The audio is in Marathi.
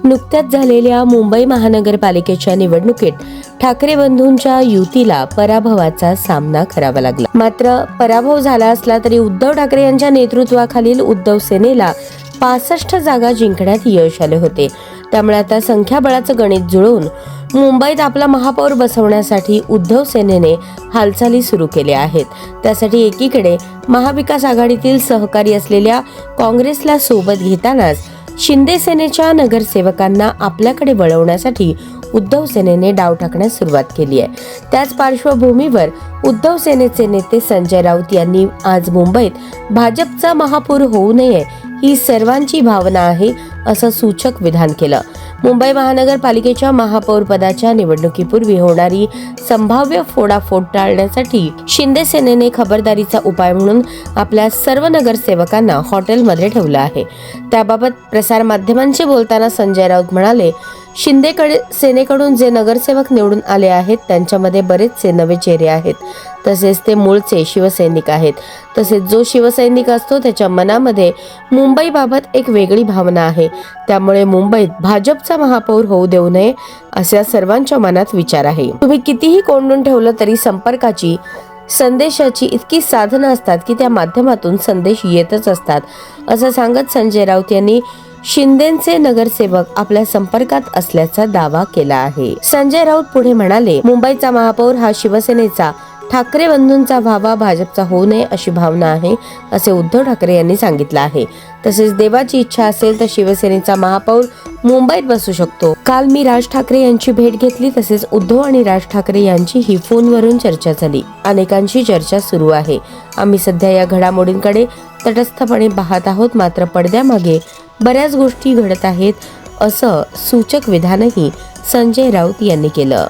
नुकत्याच झालेल्या मुंबई महानगरपालिकेच्या निवडणुकीत ठाकरे बंधूंच्या युतीला पराभवाचा सामना करावा लागला। मात्र पराभव झाला असला तरी उद्धव ठाकरे यांच्या नेतृत्वाखालील उद्धव सेनेला 65 जागा जिंकण्यात यश आले होते। त्यामुळे आता संख्याबळाचं गणित जुळवून मुंबईत आपला महापौर बसवण्यासाठी उद्धव सेनेने हालचाली सुरू केल्या आहेत। त्यासाठी एकीकडे महाविकास आघाडीतील सहकारी असलेल्या काँग्रेसला सोबत घेतानाच शिंदे सेनेच्या नगरसेवकांना आपल्याकडे वळवण्यासाठी उद्धव सेनेने डाव टाकण्यास सुरुवात केली आहे। त्याच पार्श्वभूमीवर उद्धव सेनेचे नेते संजय राऊत यांनी आज मुंबईत भाजपचा महापौर होऊ नये ही सर्वांची भावना आहे असं सूचक विधान केलं। मुंबई महानगरपालिकेच्या महापौर पदाच्या निवडणुकीपूर्वी होणारी संभाव्य फोडाफोड टाळण्यासाठी शिंदे सेनेने खबरदारीचा उपाय म्हणून आपल्या सर्व नगरसेवकांना हॉटेलमध्ये ठेवलं आहे। त्याबाबत प्रसार माध्यमांशी बोलताना संजय राऊत म्हणाले, शिंदे सेनेकडून जे नगरसेवक निवडून आले आहेत त्यांच्यामध्ये बरेचसे नवे चेहरे आहेत, तसेच ते मूळचे शिवसैनिक आहेत। तसेच जो शिवसैनिक असतो त्याच्या मनामध्ये मुंबईबाबत एक वेगळी भावना आहे। त्यामुळे मुंबईत भाजपचा महापौर होऊ देऊ नये अशा सर्वांच्या मनात विचार आहे। तुम्ही कितीही कोंडून ठेवलं तरी संपर्काची संदेशाची इतकी साधनं असतात की त्या माध्यमातून संदेश येतच असतात, असं सांगत संजय राऊत यांनी शिंदेचे नगरसेवक आपल्या संपर्कात असल्याचा दावा केला आहे। संजय राऊत पुढे म्हणाले, मुंबईचा महापौर हा शिवसेनेचा ठाकरे बंधूंचा व्हावा, भाजपचा होऊ नये अशी भावना आहे असे उद्धव ठाकरे यांनी सांगितलं आहे। तसेच देवाची इच्छा असेल तर शिवसेनेचा महापौर मुंबईत बसू शकतो। काल मी राज ठाकरे यांची भेट घेतली, तसेच उद्धव आणि राज ठाकरे यांची ही फोनवरून चर्चा झाली। अनेकांची चर्चा सुरू आहे। आम्ही सध्या या घडामोडींकडे तटस्थपणे पाहत आहोत, मात्र पडद्यामागे बऱ्याच गोष्टी घडत आहेत असं सूचक विधानही संजय राऊत यांनी केलं।